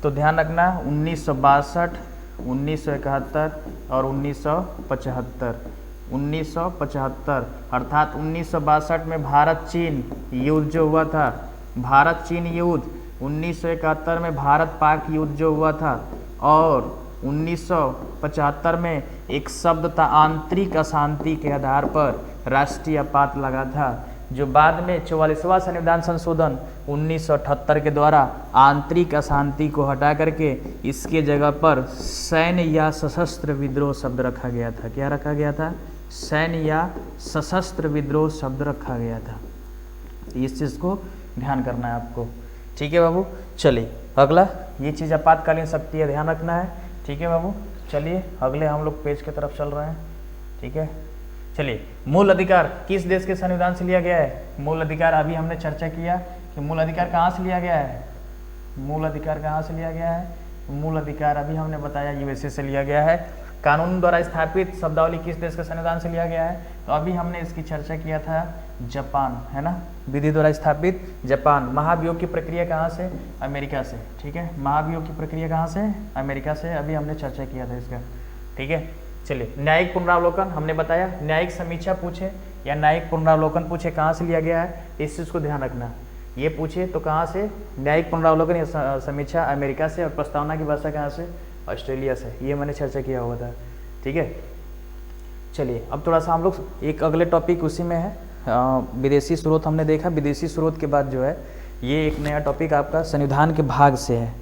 तो ध्यान रखना 1962, 1971 और 1975। 1975 अर्थात 1962 में भारत चीन युद्ध जो हुआ था, भारत चीन युद्ध। 1971 में भारत पाक युद्ध जो हुआ था, और 1975 में एक शब्द था आंतरिक अशांति के आधार पर राष्ट्रीय आपात लगा था, जो बाद में 44वां संविधान संशोधन 1978 के द्वारा आंतरिक अशांति को हटा करके इसके जगह पर सैन्य या सशस्त्र विद्रोह शब्द रखा गया था। क्या रखा गया था? सैन्य या सशस्त्र विद्रोह शब्द रखा गया था। इस चीज़ को ध्यान करना है आपको, ठीक है बाबू। चलिए अगला, ये चीज़ आपातकालीन शक्ति है, ध्यान रखना है, ठीक है बाबू। चलिए अगले हम लोग पेज की तरफ चल रहे हैं, ठीक है। चलिए मूल अधिकार किस देश के संविधान से लिया गया है? मूल अधिकार अभी हमने चर्चा किया कि मूल अधिकार कहाँ से लिया गया है। मूल अधिकार कहाँ से लिया गया है? मूल अधिकार अभी हमने बताया यूएसए से लिया गया है। कानून द्वारा स्थापित शब्दावली किस देश के संविधान से लिया गया है? तो अभी हमने इसकी चर्चा किया था, जापान, है ना। विधि द्वारा स्थापित जापान। महाभियोग की प्रक्रिया कहाँ से? अमेरिका से, ठीक है। महाभियोग की प्रक्रिया कहाँ से? अमेरिका से। अभी हमने चर्चा किया था इसका, ठीक है। चलिए न्यायिक पुनरावलोकन हमने बताया, न्यायिक समीक्षा पूछे या न्यायिक पुनरावलोकन पूछे कहाँ से लिया गया है, इस चीज़ को ध्यान रखना। ये पूछे तो कहाँ से? न्यायिक पुनरावलोकन या समीक्षा अमेरिका से, और प्रस्तावना की भाषा कहाँ से? ऑस्ट्रेलिया से। ये मैंने चर्चा किया हुआ था, ठीक है। चलिए अब थोड़ा सा हम लोग एक अगले टॉपिक उसी में है, विदेशी स्रोत हमने देखा। विदेशी स्रोत के बाद जो है ये एक नया टॉपिक आपका संविधान के भाग से है,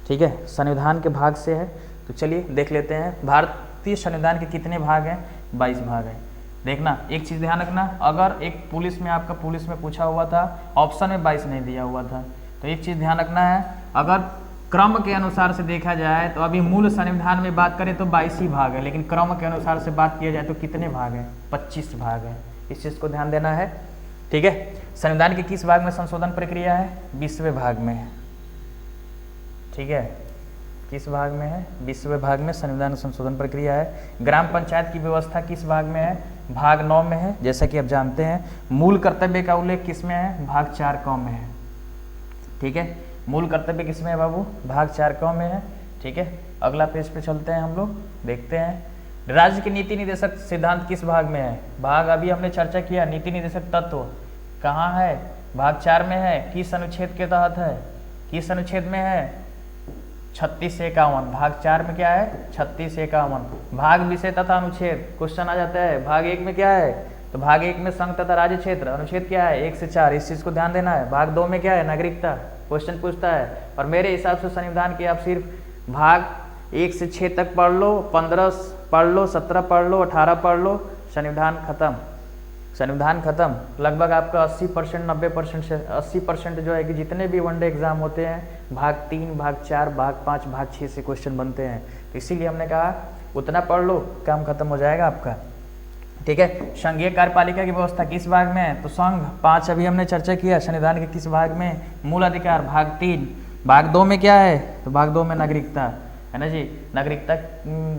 ठीक है। संविधान के भाग से है, तो चलिए देख लेते हैं। भारतीय संविधान के कितने भाग हैं? 22 भाग हैं। देखना एक चीज़ ध्यान रखना, अगर एक पुलिस में आपका पुलिस में पूछा हुआ था, ऑप्शन में 22 नहीं दिया हुआ था, तो एक चीज़ ध्यान रखना है, अगर क्रम के अनुसार से देखा जाए तो अभी मूल संविधान में बात करें तो 22 ही भाग है, लेकिन क्रम के अनुसार से बात किया जाए तो कितने भाग हैं? 25 भाग हैं। इस चीज़ को ध्यान देना है, ठीक है। संविधान के किस भाग में संशोधन प्रक्रिया है? 20वें भाग में है, ठीक है। किस भाग में है? 20वें भाग में संविधान संशोधन प्रक्रिया है। ग्राम पंचायत की व्यवस्था किस भाग में है? भाग 9 में है, जैसा कि आप जानते हैं। मूल कर्तव्य का उल्लेख किस में है? भाग 4 क में है, ठीक है। मूल कर्तव्य किस में है बाबू? भाग 4 क में है, ठीक है। अगला पेज पे चलते हैं हम लोग, देखते हैं राज्य के नीति निर्देशक सिद्धांत किस भाग में है? भाग अभी हमने चर्चा किया, नीति निर्देशक तत्व कहाँ है? भाग 4 में है। किस अनुच्छेद के तहत है? किस अनुच्छेद में है? 36 से 51। भाग 4 में क्या है? 36 से 51। भाग विषय तथा अनुच्छेद क्वेश्चन आ जाता है। भाग 1 में क्या है? तो भाग 1 में संघ तथा राज्य क्षेत्र, अनुच्छेद क्या है? 1 से 4। इस चीज़ को ध्यान देना है। भाग 2 में क्या है? नागरिकता क्वेश्चन पूछता है, और मेरे हिसाब से संविधान के आप सिर्फ भाग 1 से 6 तक पढ़ लो, 15 पढ़ लो, 17 पढ़ लो, 18 पढ़ लो, संविधान खत्म। संविधान खत्म। लगभग आपका 80%, 90% से 80% जो है कि जितने भी वनडे एग्जाम होते हैं भाग 3, भाग 4, भाग 5, भाग 6 से क्वेश्चन बनते हैं। तो इसीलिए हमने कहा उतना पढ़ लो, काम खत्म हो जाएगा आपका, ठीक है। संघीय कार्यपालिका की व्यवस्था किस भाग में है? तो संघ 5 अभी हमने चर्चा किया। संविधान के किस भाग में? मूल अधिकार भाग 3। भाग 2 में क्या है? तो भाग 2 में नागरिकता, है ना जी। नागरिकता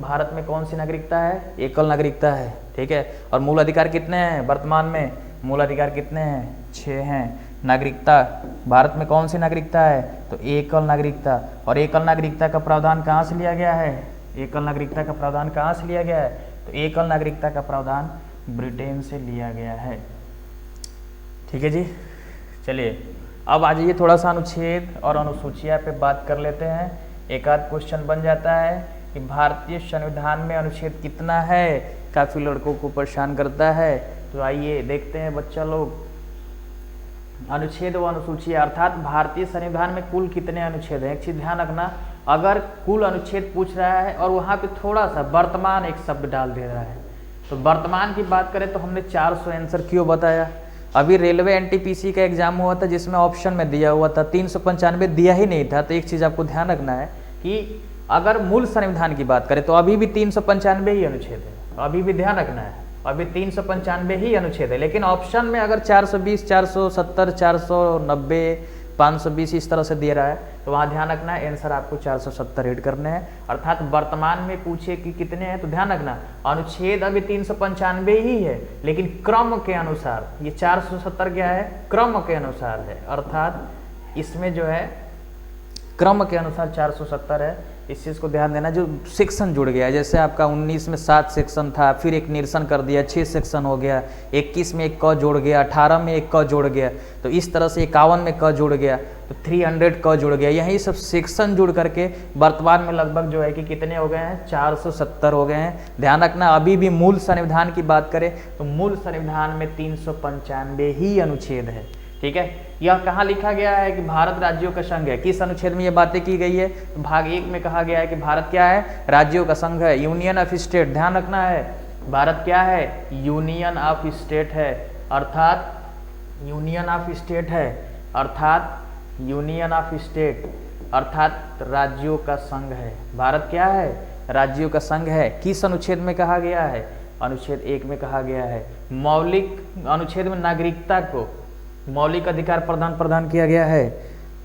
भारत में कौन सी नागरिकता है? एकल नागरिकता है, ठीक है। और मूल अधिकार कितने हैं वर्तमान में? मूल अधिकार कितने हैं? 6 हैं। नागरिकता, भारत में कौन सी नागरिकता है? तो एकल नागरिकता। और एकल नागरिकता का प्रावधान कहाँ से लिया गया है? एकल नागरिकता का प्रावधान कहाँ से लिया गया है? तो एकल नागरिकता का प्रावधान ब्रिटेन से लिया गया है। ठीक है जी, चलिए अब आ जाइए थोड़ा सा अनुच्छेद और अनुसूचियाँ पे बात कर लेते हैं। एक आध क्वेश्चन बन जाता है कि भारतीय संविधान में अनुच्छेद कितना है, काफ़ी लड़कों को परेशान करता है। तो आइए देखते हैं बच्चा लोग, अनुच्छेद व अनुसूचियाँ अर्थात भारतीय संविधान में कुल कितने अनुच्छेद हैं। एक चीज़ ध्यान रखना, अगर कुल अनुच्छेद पूछ रहा है और वहाँ पे थोड़ा सा वर्तमान एक शब्द डाल दे रहा है, तो वर्तमान की बात करें तो हमने 400 आंसर क्यों बताया? अभी रेलवे एनटीपीसी का एग्जाम हुआ था जिसमें ऑप्शन में दिया हुआ था 395 दिया ही नहीं था। तो एक चीज़ आपको ध्यान रखना है कि अगर मूल संविधान की बात करें तो अभी भी 395 ही अनुच्छेद है, अभी भी ध्यान रखना है, अभी 395 ही अनुच्छेद है। लेकिन ऑप्शन में अगर 420, 470, 490, 520 इस तरह से दे रहा है तो वहाँ ध्यान रखना है आंसर आपको 470 रीड करने हैं। अर्थात वर्तमान में पूछे कि कितने हैं तो ध्यान रखना अनुच्छेद अभी 395 ही है, लेकिन क्रम के अनुसार ये 470 क्या है? क्रम के अनुसार है। अर्थात इसमें जो है क्रम के अनुसार 470 है। इस चीज़ को ध्यान देना। जो सेक्शन जुड़ गया है, जैसे आपका 19 में 7 सेक्शन था, फिर एक निरसन कर दिया 6 सेक्शन हो गया, 21 में एक क जोड़ गया, 18 में एक क जोड़ गया, तो इस तरह से 51 में क जुड़ गया, तो 300 क जुड़ गया। यही सब सेक्शन जुड़ करके वर्तमान में लगभग जो है कि कितने हो गए हैं? 470 हो गए हैं। ध्यान रखना अभी भी मूल संविधान की बात करें तो मूल संविधान में 395 ही अनुच्छेद है। ठीक है, यह कहाँ लिखा गया है कि भारत राज्यों का संघ है। किस अनुच्छेद में ये बातें की गई है? तो भाग 1 में कहा गया है कि भारत क्या है? राज्यों का संघ है, यूनियन ऑफ स्टेट। ध्यान रखना है भारत क्या है? यूनियन ऑफ स्टेट है, अर्थात यूनियन ऑफ स्टेट है, अर्थात यूनियन ऑफ स्टेट अर्थात राज्यों का संघ है। भारत क्या है? राज्यों का संघ है। किस अनुच्छेद में कहा गया है? अनुच्छेद 1 में कहा गया है। मौलिक अनुच्छेद में नागरिकता को मौलिक अधिकार प्रदान किया गया है।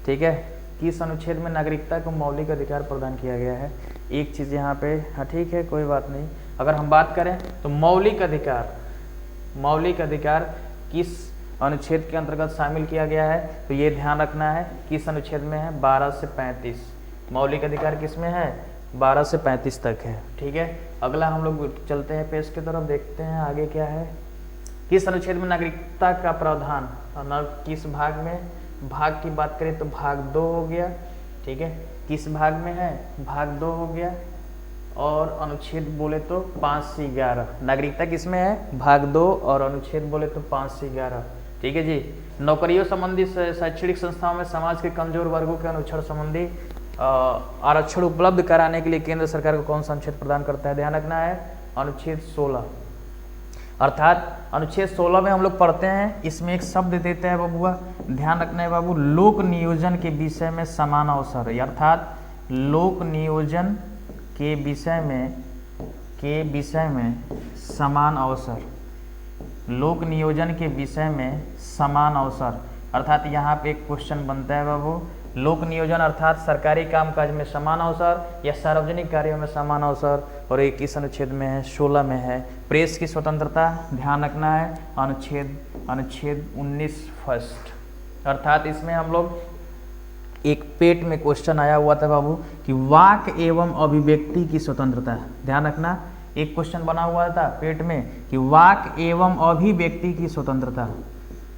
ठीक है, किस अनुच्छेद में नागरिकता को मौलिक अधिकार प्रदान किया गया है? एक चीज़ यहाँ पे, हाँ ठीक है कोई बात नहीं, अगर हम बात करें तो मौलिक अधिकार किस अनुच्छेद के अंतर्गत शामिल किया गया है? तो ये ध्यान रखना है किस अनुच्छेद में है? 12 से 35। मौलिक अधिकार किस में है? 12 से 35 तक है। ठीक है, अगला हम लोग चलते हैं पेज की तरफ, देखते हैं आगे क्या है। किस अनुच्छेद में नागरिकता का प्रावधान किस भाग में? भाग की बात करें तो भाग 2 हो गया। ठीक है, किस भाग में है? भाग 2 हो गया। और अनुच्छेद बोले तो 5 से 11। नागरिकता किस में है? भाग 2। और अनुच्छेद बोले तो 5 से 11। ठीक है जी। नौकरियों संबंधी शैक्षणिक संस्थाओं में समाज के कमजोर वर्गों के अनुच्छेद संबंधी आरक्षण उपलब्ध कराने के लिए केंद्र सरकार को कौन सा अनुच्छेद प्रदान करता है? ध्यान रखना है अनुच्छेद 16। अर्थात अनुच्छेद 16 में हम लोग पढ़ते हैं, इसमें एक शब्द देते हैं बबुआ, ध्यान रखना है बाबू, लोक नियोजन के विषय में समान अवसर। अर्थात लोक नियोजन के विषय में समान अवसर, लोक नियोजन के विषय में समान अवसर। अर्थात यहाँ पे एक क्वेश्चन बनता है बाबू, लोक नियोजन अर्थात सरकारी कामकाज में समान अवसर या सार्वजनिक कार्यों में समान अवसर। और एक किस अनुच्छेद में है? 16 में है। प्रेस की स्वतंत्रता, ध्यान रखना है अनुच्छेद 19 फर्स्ट। अर्थात इसमें हम लोग एक पेट में क्वेश्चन आया हुआ था बाबू कि वाक एवं अभिव्यक्ति की स्वतंत्रता। ध्यान रखना, एक क्वेश्चन बना हुआ था पेट में कि वाक एवं अभिव्यक्ति की स्वतंत्रता,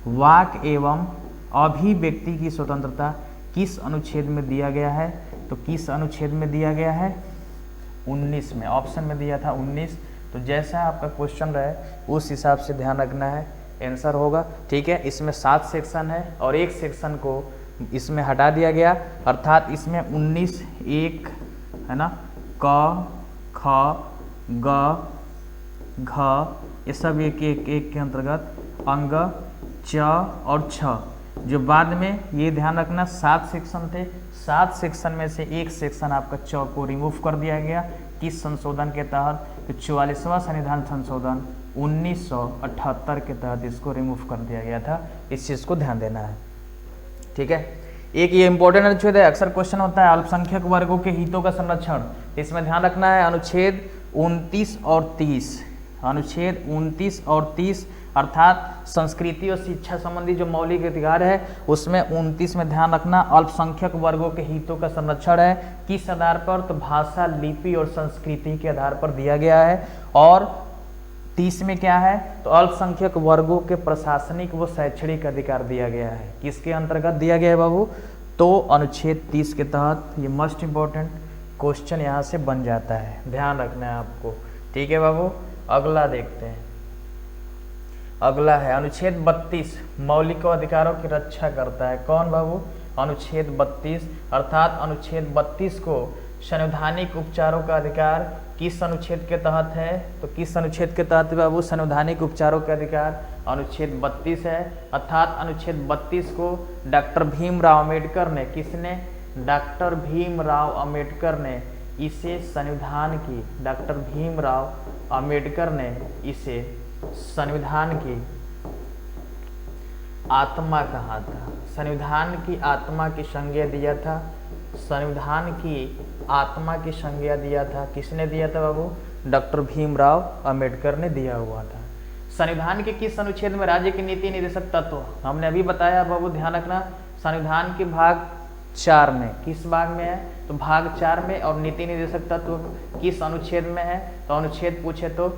वाक एवं अभिव्यक्ति की स्वतंत्रता किस अनुच्छेद में दिया गया है? तो किस अनुच्छेद में दिया गया है? 19 में। ऑप्शन में दिया था 19। तो जैसा आपका क्वेश्चन रहे उस हिसाब से ध्यान रखना है, आंसर होगा। ठीक है, इसमें 7 सेक्शन है और एक सेक्शन को इसमें हटा दिया गया। अर्थात इसमें 19 एक है ना, क ख ग घ ये सब एक के अंतर्गत, अंग च और छ। जो बाद में ये ध्यान रखना 7 सेक्शन थे, 7 सेक्शन में से एक सेक्शन आपका च को रिमूव कर दिया गया। किस संशोधन के तहत? तो 44वां संविधान संशोधन 1978 के तहत इसको रिमूव कर दिया गया था। इस चीज़ को ध्यान देना है। ठीक है, एक ये इंपॉर्टेंट अनुच्छेद है, अक्सर क्वेश्चन होता है अल्पसंख्यक वर्गों के हितों का संरक्षण। इसमें ध्यान रखना है अनुच्छेद 29 और 30। अनुच्छेद 29 और 30 अर्थात संस्कृति और शिक्षा संबंधी जो मौलिक अधिकार है उसमें 29 में ध्यान रखना अल्पसंख्यक वर्गों के हितों का संरक्षण है। किस आधार पर? तो भाषा, लिपि और संस्कृति के आधार पर दिया गया है। और 30 में क्या है? तो अल्पसंख्यक वर्गों के प्रशासनिक व शैक्षणिक अधिकार दिया गया है। किसके अंतर्गत दिया गया है बाबू? तो अनुच्छेद 30 के तहत। ये मोस्ट इंपॉर्टेंट क्वेश्चन यहाँ से बन जाता है, ध्यान रखना है आपको। ठीक है बाबू, अगला देखते हैं। अगला है अनुच्छेद 32 मौलिक अधिकारों की रक्षा करता है। कौन बाबू? अनुच्छेद 32 अर्थात अनुच्छेद 32 को संवैधानिक उपचारों का अधिकार किस अनुच्छेद के तहत है? तो किस अनुच्छेद के तहत बाबू संवैधानिक उपचारों का अधिकार? अनुच्छेद 32 है। अर्थात अनुच्छेद 32 को डॉक्टर भीमराव अम्बेडकर ने, किसने? डॉक्टर भीमराव अम्बेडकर ने इसे संविधान की, डॉक्टर भीमराव अम्बेडकर ने इसे संविधान की आत्मा कहा था, संविधान की आत्मा की संज्ञा दिया था। संविधान की आत्मा की संज्ञा दिया था। किसने दिया था बाबू? डॉक्टर भीमराव अम्बेडकर ने दिया हुआ था। संविधान के किस अनुच्छेद में राज्य की नीति निर्देशक तत्व? हमने अभी बताया बाबू, ध्यान रखना। संविधान के भाग 4 में, किस भाग में है? तो भाग 4 में। और नीति निर्देशक तत्व किस अनुच्छेद में है? तो अनुच्छेद पूछे तो,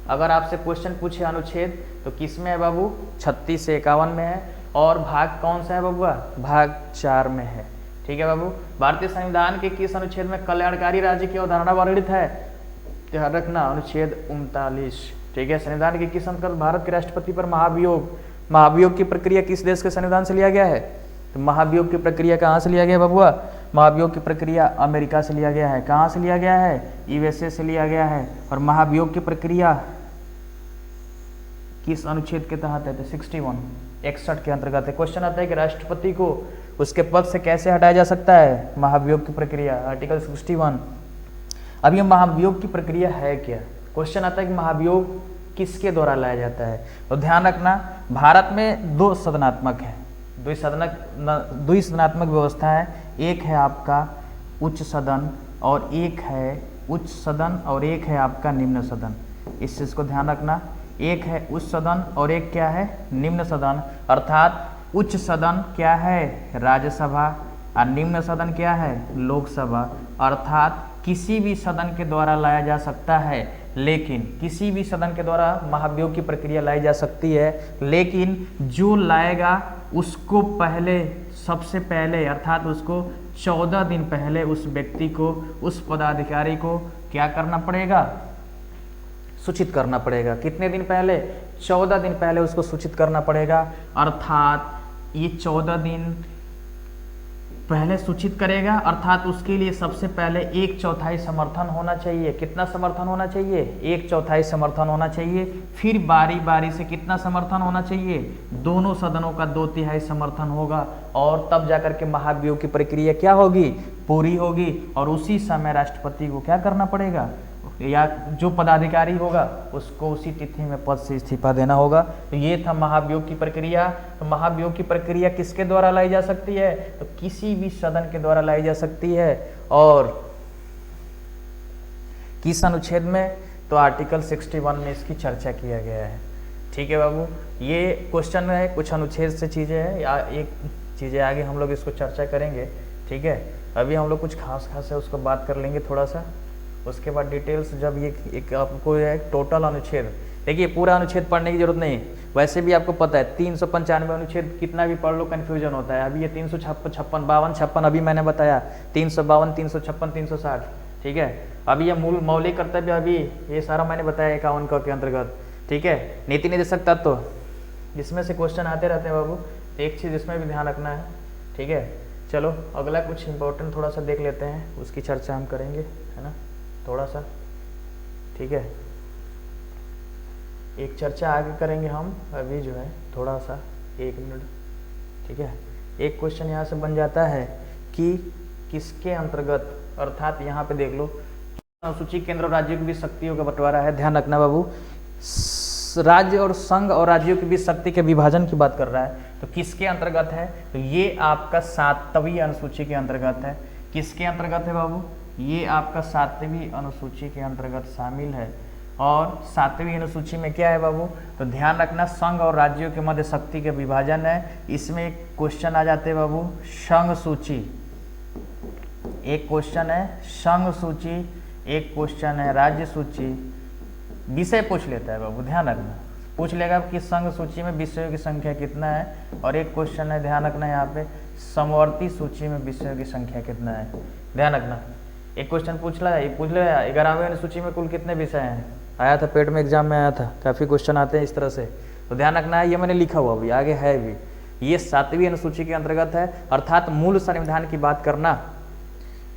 अगर आपसे क्वेश्चन पूछे अनुच्छेद, तो किस में है बाबू? 36 से 51 में है। और भाग कौन सा है बाबू? भाग 4 में है। ठीक है बाबू। भारतीय संविधान के किस अनुच्छेद में कल्याणकारी राज्य की अवधारणा वर्णित है? ध्यान रखना, अनुच्छेद 39। ठीक है। संविधान के किस अंतर्गत भारत के राष्ट्रपति पर महाभियोग की प्रक्रिया किस देश के संविधान से लिया गया है? तो महाभियोग की प्रक्रिया कहाँ से लिया गया बबुआ? महाभियोग की प्रक्रिया अमेरिका से लिया गया है। कहाँ से लिया गया है? यूएसए से लिया गया है। और महाभियोग की प्रक्रिया किस अनुच्छेद के तहत है? तो 61 के अंतर्गत है। क्वेश्चन आता है कि राष्ट्रपति को उसके पद से कैसे हटाया जा सकता है? महाभियोग की प्रक्रिया, आर्टिकल 61। अब ये महाभियोग की प्रक्रिया है क्या? क्वेश्चन आता है कि महाभियोग किसके द्वारा लाया जाता है? तो ध्यान रखना, भारत में दो सदनात्मक व्यवस्था है। एक है आपका उच्च सदन और एक है उच्च सदन और एक है आपका निम्न सदन। इस चीज को ध्यान रखना, एक है उच्च सदन और एक क्या है? निम्न सदन। अर्थात उच्च सदन क्या है? राज्यसभा और निम्न सदन क्या है? लोकसभा। अर्थात किसी भी सदन के द्वारा लाया जा सकता है, लेकिन किसी भी सदन के द्वारा महाभियोग की प्रक्रिया लाई जा सकती है, लेकिन जो लाएगा उसको पहले, सबसे पहले अर्थात उसको 14 दिन पहले उस व्यक्ति को, उस पदाधिकारी को क्या करना पड़ेगा? सूचित करना पड़ेगा। कितने दिन पहले? 14 दिन पहले उसको सूचित करना पड़ेगा। अर्थात ये 14 दिन पहले सूचित करेगा। अर्थात उसके लिए सबसे पहले 1/4 समर्थन होना चाहिए। कितना समर्थन होना चाहिए? 1/4 समर्थन होना चाहिए। फिर बारी बारी से कितना समर्थन होना चाहिए? दोनों सदनों का 2/3 समर्थन होगा। और तब जाकर के महाभियोग की प्रक्रिया क्या होगी? पूरी होगी। और उसी समय राष्ट्रपति को क्या करना पड़ेगा? या जो पदाधिकारी होगा उसको उसी तिथि में पद से इस्तीफा देना होगा। तो ये था महाभियोग की प्रक्रिया। तो महाभियोग की प्रक्रिया किसके द्वारा लाई जा सकती है? तो किसी भी सदन के द्वारा लाई जा सकती है। और किस अनुच्छेद में? तो आर्टिकल 61 में इसकी चर्चा किया गया है। ठीक है बाबू, ये क्वेश्चन है, कुछ अनुच्छेद से चीज़ें हैं या एक चीज़ें आगे हम लोग इसको चर्चा करेंगे। ठीक है, अभी हम लोग कुछ खास है उसको बात कर लेंगे थोड़ा सा। उसके बाद डिटेल्स जब ये एक आपको है टोटल अनुच्छेद, देखिए पूरा अनुच्छेद पढ़ने की जरूरत नहीं, वैसे भी आपको पता है 395 अनुच्छेद कितना भी पढ़ लो कन्फ्यूजन होता है। अभी ये 356, 52, अभी मैंने बताया 352, 356, 360। ठीक है, अभी ये मूल मौलिक कर्तव्य अभी ये सारा मैंने बताया 51 के अंतर्गत। ठीक है, नीति निर्देशक तत्व तो इसमें से क्वेश्चन आते रहते हैं बाबू, एक चीज़ इसमें भी ध्यान रखना है। ठीक है, चलो अगला कुछ इंपॉर्टेंट थोड़ा सा देख लेते हैं, उसकी चर्चा हम करेंगे, है ना, थोड़ा सा। ठीक है, एक चर्चा आगे करेंगे हम, अभी जो है थोड़ा सा 1 मिनट। ठीक है, एक क्वेश्चन यहाँ से बन जाता है कि किसके अंतर्गत, अर्थात यहाँ पे देख लो अनुसूची केंद्र और राज्यों के बीच शक्तियों का बंटवारा है। ध्यान रखना बाबू, राज्य और संघ और राज्यों के बीच शक्ति के विभाजन की बात कर रहा है। तो किसके अंतर्गत है? तो ये आपका 7वीं अनुसूची के अंतर्गत है। किसके अंतर्गत है बाबू? ये आपका 7वीं अनुसूची के अंतर्गत शामिल है। और 7वीं अनुसूची में क्या है बाबू, तो ध्यान रखना संघ और राज्यों के मध्य शक्ति के विभाजन है। इसमें एक क्वेश्चन आ जाते हैं बाबू संघ सूची, एक क्वेश्चन है संघ सूची, एक क्वेश्चन है राज्य सूची, विषय पूछ लेता है बाबू, ध्यान रखना पूछ लेगा कि संघ सूची में विषयों की संख्या कितना है, और एक क्वेश्चन है ध्यान रखना यहाँ पे समवर्ती सूची में विषयों की संख्या कितना है, ध्यान रखना। एक क्वेश्चन पूछ लेगा 11वीं अनुसूची में कुल कितने विषय हैं, आया था पेड में एग्जाम में आया था, काफ़ी क्वेश्चन आते हैं इस तरह से, तो ध्यान रखना है। ये मैंने लिखा हुआ भी आगे है भी, ये 7वीं अनुसूची के अंतर्गत है। अर्थात मूल संविधान की बात करना,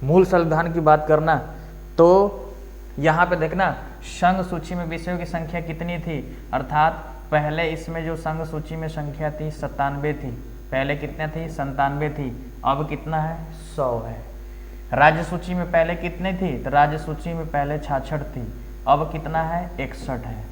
मूल संविधान की बात करना, तो यहाँ पे देखना संघ सूची में विषयों की संख्या कितनी थी, अर्थात पहले इसमें जो संघ सूची में संख्या थी 97 थी, पहले कितने थी 97 थी, अब कितना है 100 है। राज्य सूची में पहले कितने थी, तो राज्य सूची में पहले 66 थी, अब कितना है 61 है।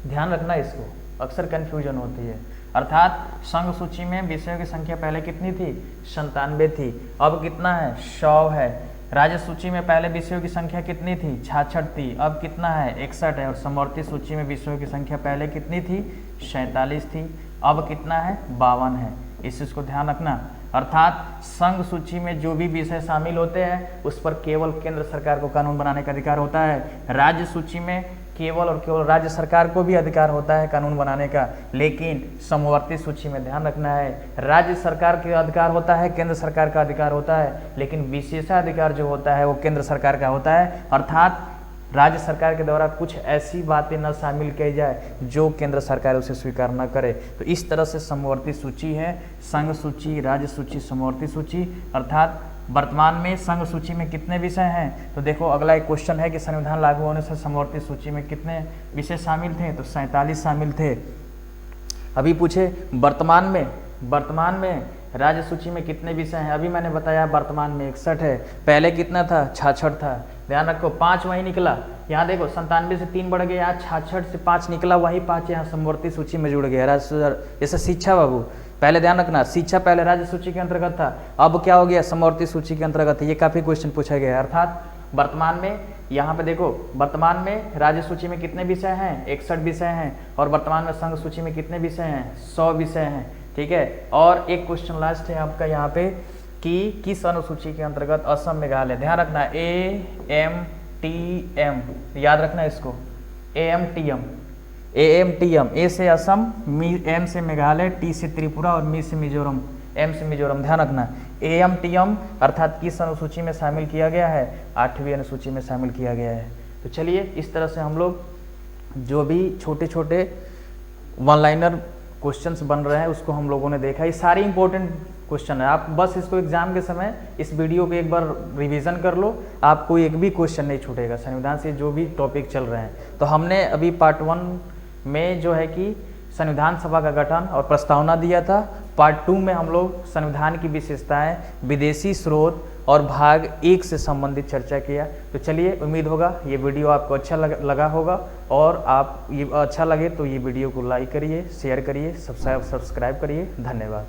ध्यान रखना इसको, अक्सर कन्फ्यूजन होती है। अर्थात संघ सूची में विषयों की संख्या पहले कितनी थी 97 थी, अब कितना है 100 है। राज्य सूची में पहले विषयों की संख्या कितनी थी 66 थी, अब कितना है 61 है। और समवर्ती सूची में विषयों की संख्या पहले कितनी थी 47 थी, अब कितना है 52 है। इस चीज़ को ध्यान रखना। अर्थात संघ सूची में जो भी विषय शामिल होते हैं उस पर केवल केंद्र सरकार को कानून बनाने का अधिकार होता है। राज्य सूची में केवल और केवल राज्य सरकार को भी अधिकार होता है कानून बनाने का, लेकिन समवर्ती सूची में ध्यान रखना है राज्य सरकार का अधिकार होता है, केंद्र सरकार का अधिकार होता है, लेकिन विशेषाधिकार जो होता है वो केंद्र सरकार का होता है। अर्थात राज्य सरकार के द्वारा कुछ ऐसी बातें न शामिल की जाए जो केंद्र सरकार उसे स्वीकार न करे। तो इस तरह से समवर्ती सूची है, संघ सूची, राज्य सूची, समवर्ती सूची। अर्थात वर्तमान में संघ सूची में कितने विषय हैं, तो देखो अगला एक क्वेश्चन है कि संविधान लागू होने से समवर्ती सूची में कितने विषय शामिल थे, तो 47 शामिल थे। अभी पूछे वर्तमान में राज्य सूची में कितने विषय हैं, अभी मैंने बताया वर्तमान में 61 है, पहले कितना था 66 था। ध्यान रखो 5 वही निकला, यहाँ देखो 97 से 3 बढ़ गया, यहाँ 66 से 5 निकला, वही 5 यहाँ समवर्ती सूची में जुड़ गया। जैसे शिक्षा बाबू, पहले ध्यान रखना शिक्षा पहले राज्य सूची के अंतर्गत था, अब क्या हो गया समवर्ती सूची के अंतर्गत है। ये काफ़ी क्वेश्चन पूछा गया है। अर्थात वर्तमान में यहाँ पे देखो वर्तमान में राज्य सूची में कितने विषय हैं 61 विषय हैं, और वर्तमान में संघ सूची में कितने विषय हैं 100 विषय हैं, ठीक है। और एक क्वेश्चन लास्ट है आपका यहाँ पे कि किस अनुसूची के अंतर्गत असम मेघालय, ध्यान रखना AMTM, याद रखना इसको AMTM, ए से असम, एम से मेघालय, टी से त्रिपुरा और मी से मिजोरम, एम से मिजोरम। ध्यान रखना AMTM अर्थात किस अनुसूची में शामिल किया गया है 8वीं अनुसूची में शामिल किया गया है। तो चलिए इस तरह से हम लोग जो भी छोटे छोटे वन लाइनर क्वेश्चंस बन रहे हैं उसको हम लोगों ने देखा। ये सारी इंपॉर्टेंट क्वेश्चन है, आप बस इसको एग्जाम के समय इस वीडियो को एक बार रिवीजन कर लो, आपको एक भी क्वेश्चन नहीं छूटेगा संविधान से जो भी टॉपिक चल रहे हैं। तो हमने अभी पार्ट 1 में जो है कि संविधान सभा का गठन और प्रस्तावना दिया था, पार्ट 2 में हम लोग संविधान की विशेषताएं, विदेशी स्रोत और भाग 1 से संबंधित चर्चा किया। तो चलिए उम्मीद होगा ये वीडियो आपको अच्छा लगा होगा, और आप ये अच्छा लगे तो ये वीडियो को लाइक करिए, शेयर करिए, सब्सक्राइब करिए। धन्यवाद।